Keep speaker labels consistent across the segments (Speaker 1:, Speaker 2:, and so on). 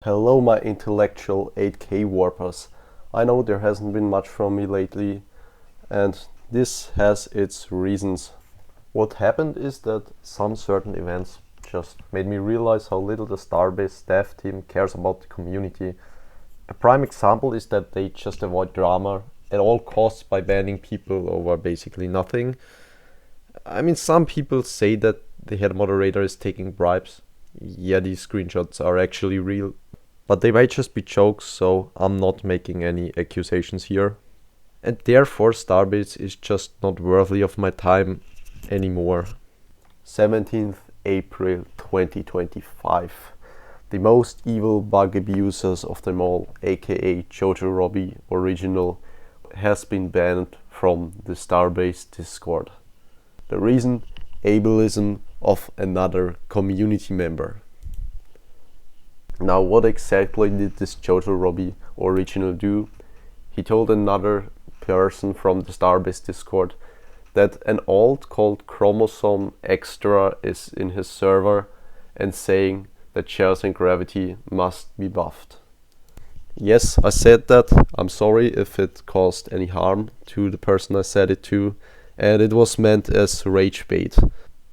Speaker 1: Hello my intellectual 8K warpers. I know there hasn't been much from me lately and this has its reasons. What happened is that some certain events just made me realize how little the Starbase staff team cares about the community. A prime example is that they just avoid drama at all costs by banning people over basically nothing. I mean, some people say that the head moderator is taking bribes. Yeah, these screenshots are actually real. But they might just be jokes, so I'm not making any accusations here. And therefore Starbase is just not worthy of my time anymore. 17th April 2025. The most evil bug abusers of them all, aka Jojo Robbie Original, has been banned from the Starbase Discord. The reason? Ableism of another community member. Now, what exactly did this Jojo Robbie Original do? He told another person from the Starbase Discord that an alt called Chromosome Extra is in his server and saying that Shares and Gravity must be buffed. Yes, I said that. I'm sorry if it caused any harm to the person I said it to, and it was meant as rage bait.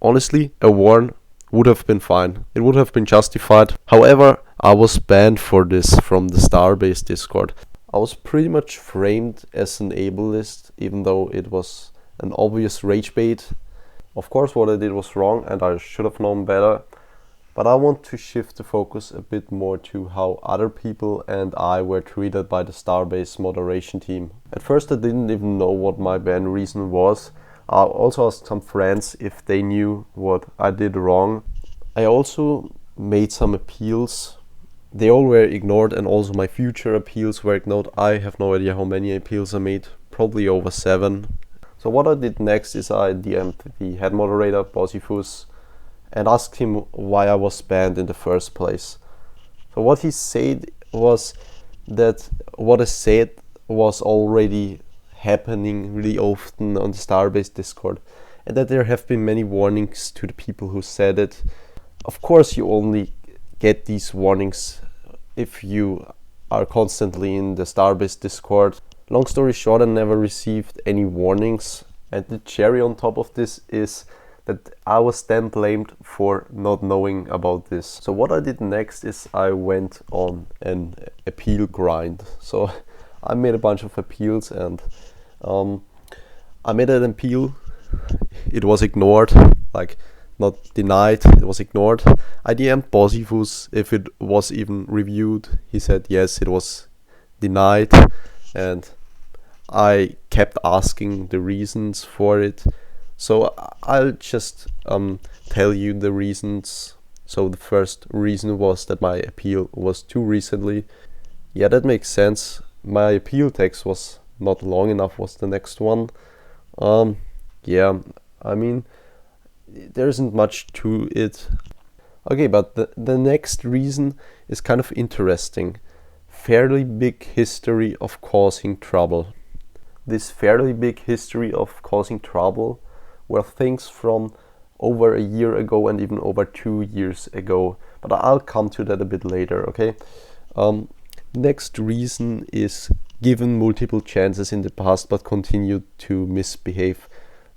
Speaker 1: Honestly, a warn would have been fine. It would have been justified. However, I was banned for this from the Starbase Discord. I was pretty much framed as an ableist, even though it was an obvious rage bait. Of course, what I did was wrong and I should have known better. But I want to shift the focus a bit more to how other people and I were treated by the Starbase moderation team. At first I didn't even know what my ban reason was. I also asked some friends if they knew what I did wrong. I also made some appeals. They all were ignored and also my future appeals were ignored. I have no idea how many appeals I made, probably over 7. So what I did next is I DM'd the head moderator, Bossifus, and asked him why I was banned in the first place. So what he said was that what I said was already happening really often on the Starbase Discord and that there have been many warnings to the people who said it. Of course you only get these warnings if you are constantly in the Starbase Discord. Long story short, I never received any warnings, and the cherry on top of this is that I was then blamed for not knowing about this. So what I did next is I went on an appeal grind. So I made a bunch of appeals and I made an appeal. It was ignored, like not denied, it was ignored. I DM'd Bossifus if it was even reviewed. He said yes, it was denied, and I kept asking the reasons for it. So I'll just tell you the reasons. So the first reason was that my appeal was too recently. Yeah, that makes sense. My appeal text was not long enough was the next one. Yeah, I mean, there isn't much to it. Okay, but the next reason is kind of interesting. Fairly big history of causing trouble. This fairly big history of causing trouble were things from over a year ago and even over 2 years ago. But I'll come to that a bit later, okay? Next reason is given multiple chances in the past but continued to misbehave.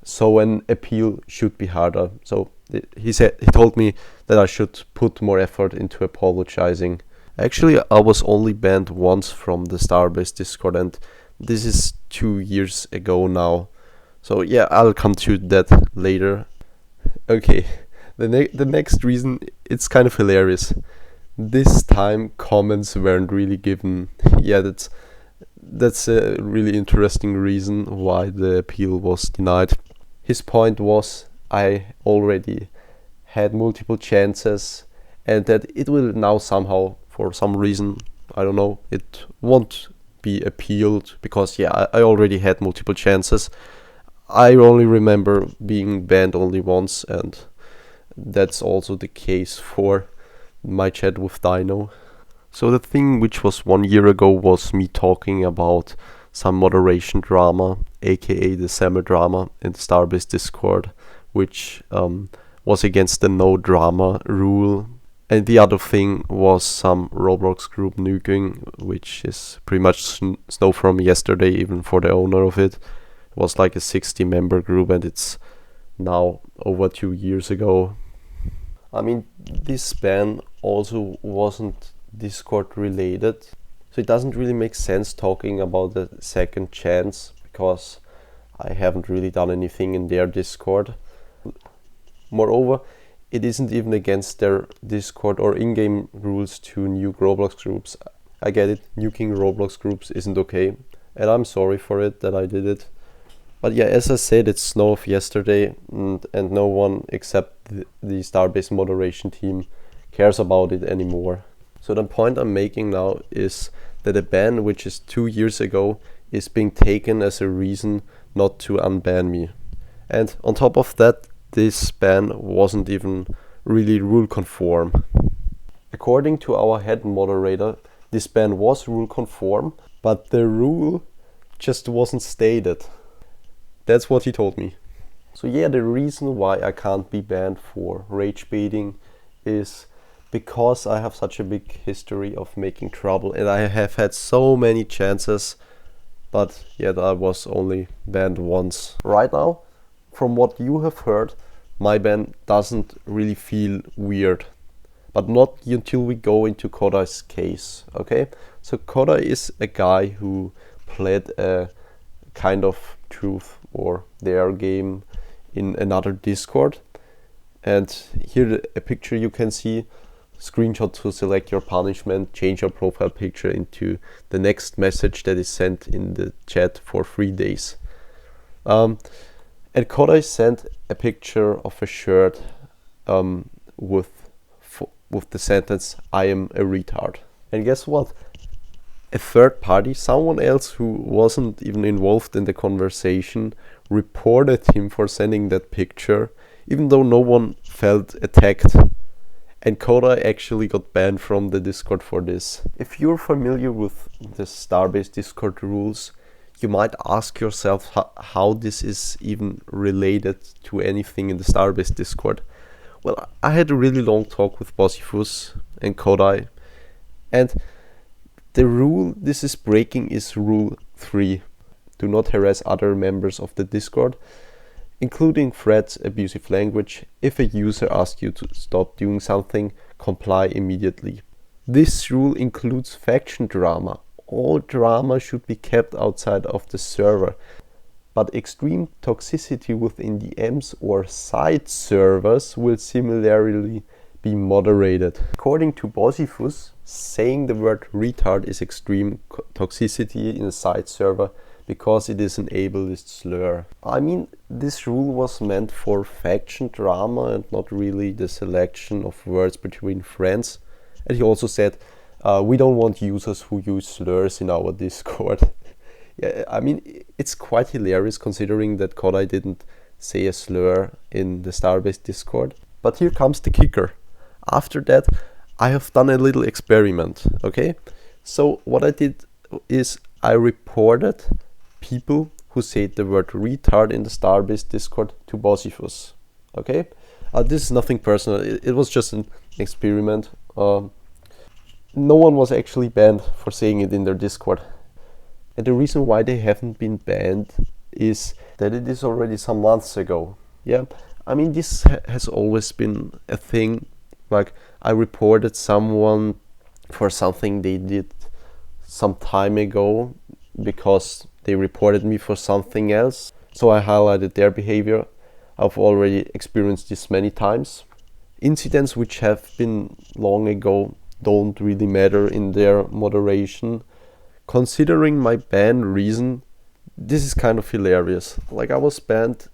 Speaker 1: So an appeal should be harder. So he told me that I should put more effort into apologizing. Actually, I was only banned once from the Starbase Discord and this is 2 years ago now. So yeah, I'll come to that later. Okay, the next reason, it's kind of hilarious. This time comments weren't really given. Yeah, that's a really interesting reason why the appeal was denied. His point was I already had multiple chances and that it will now somehow, for some reason, I don't know, it won't be appealed because yeah, I already had multiple chances. I only remember being banned only once, and that's also the case for my chat with Dino. So the thing which was 1 year ago was me talking about some moderation drama, aka the summer drama in the Starbase Discord, which was against the no drama rule. And the other thing was some Roblox group nuking, which is pretty much snow from yesterday, even for the owner of it. It was like a 60-member group, and it's now over 2 years ago. I mean, this ban also wasn't Discord related, so it doesn't really make sense talking about a second chance, because I haven't really done anything in their Discord. Moreover, it isn't even against their Discord or in-game rules to nuke Roblox groups. I get it, nuking Roblox groups isn't okay, and I'm sorry for it that I did it. But yeah, as I said, it's snow of yesterday, and no one except the Starbase moderation team cares about it anymore. So the point I'm making now is that a ban which is 2 years ago is being taken as a reason not to unban me. And on top of that, this ban wasn't even really rule conform. According to our head moderator, this ban was rule conform, but the rule just wasn't stated. That's what he told me. So yeah, the reason why I can't be banned for rage baiting is because I have such a big history of making trouble, and I have had so many chances, but yet I was only banned once. Right now, from what you have heard, my ban doesn't really feel weird, but not until we go into Kodai's case, okay? So Kodai is a guy who played a kind of truth or dare game in another Discord, and here a picture you can see, screenshot to select your punishment, change your profile picture into the next message that is sent in the chat for 3 days. And Kodai sent a picture of a shirt with the sentence, "I am a retard." And guess what? A third party, someone else who wasn't even involved in the conversation, reported him for sending that picture, even though no one felt attacked. And Kodai actually got banned from the Discord for this. If you're familiar with the Starbase Discord rules, you might ask yourself how this is even related to anything in the Starbase Discord. Well, I had a really long talk with Bossifus and Kodai, and the rule this is breaking is rule 3. Do not harass other members of the Discord, including threats, abusive language. If a user asks you to stop doing something, comply immediately. This rule includes faction drama. All drama should be kept outside of the server, but extreme toxicity within DMs or side servers will similarly be moderated. According to Bossifus, saying the word retard is extreme toxicity in a side server because it is an ableist slur. I mean, this rule was meant for faction drama and not really the selection of words between friends. And he also said, we don't want users who use slurs in our Discord. Yeah, I mean, it's quite hilarious considering that Kodai didn't say a slur in the Starbase Discord. But here comes the kicker. After that, I have done a little experiment, okay? So what I did is I reported people who say the word retard in the Starbase Discord to Bossifus, okay? This is nothing personal, it was just an experiment. No one was actually banned for saying it in their Discord. And the reason why they haven't been banned is that it is already some months ago. Yeah, I mean, this has always been a thing. Like, I reported someone for something they did some time ago because they reported me for something else. So I highlighted their behavior. I've already experienced this many times. Incidents which have been long ago don't really matter in their moderation. Considering my ban reason, this is kind of hilarious. Like, I was banned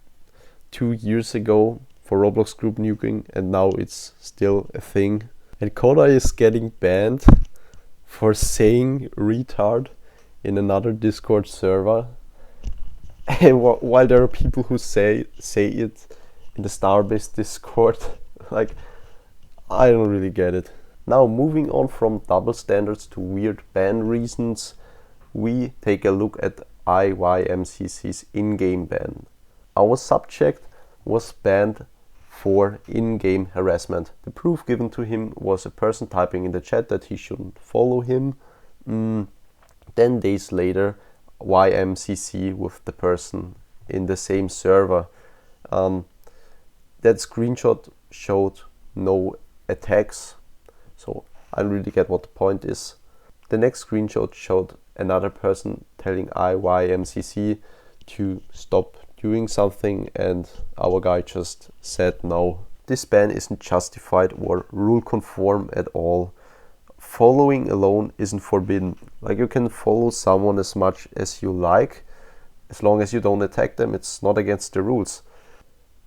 Speaker 1: 2 years ago for Roblox group nuking, and now it's still a thing. And Kodai is getting banned for saying retard in another Discord server. And while there are people who say it in the Starbase Discord, like, I don't really get it. Now, moving on from double standards to weird ban reasons, we take a look at IYMCC's in-game ban. Our subject was banned for in-game harassment. The proof given to him was a person typing in the chat that he shouldn't follow him. 10 days later, YMCC with the person in the same server. That screenshot showed no attacks, so I don't really get what the point is. The next screenshot showed another person telling YMCC to stop doing something, and our guy just said no. This ban isn't justified or rule conform at all. Following alone isn't forbidden. Like, you can follow someone as much as you like, as long as you don't attack them. It's not against the rules.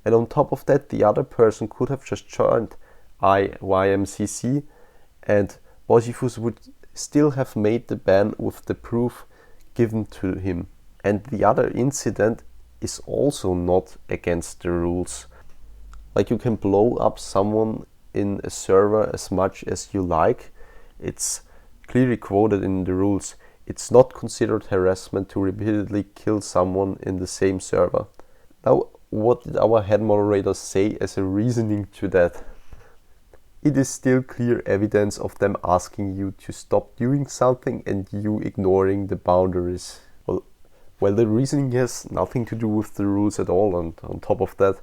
Speaker 1: And on top of that, the other person could have just joined YMCC, and Bossifus would still have made the ban with the proof given to him. And the other incident is also not against the rules. Like, you can blow up someone in a server as much as you like. It's clearly quoted in the rules. It's not considered harassment to repeatedly kill someone in the same server. Now, what did our head moderator say as a reasoning to that? It is still clear evidence of them asking you to stop doing something and you ignoring the boundaries. Well, the reasoning has nothing to do with the rules at all, and on top of that,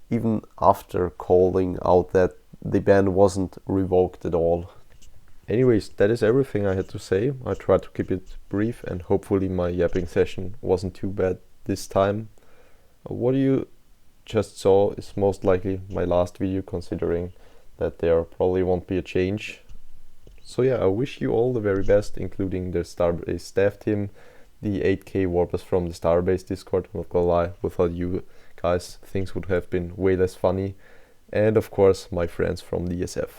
Speaker 1: even after calling out that the ban wasn't revoked at all. Anyways, that is everything I had to say. I tried to keep it brief, and hopefully my yapping session wasn't too bad this time. What you just saw is most likely my last video, considering that there probably won't be a change. So yeah, I wish you all the very best, including the Starbase staff team, the 8K warpers from the Starbase Discord. I'm not gonna lie, without you guys things would have been way less funny, and of course my friends from the SF.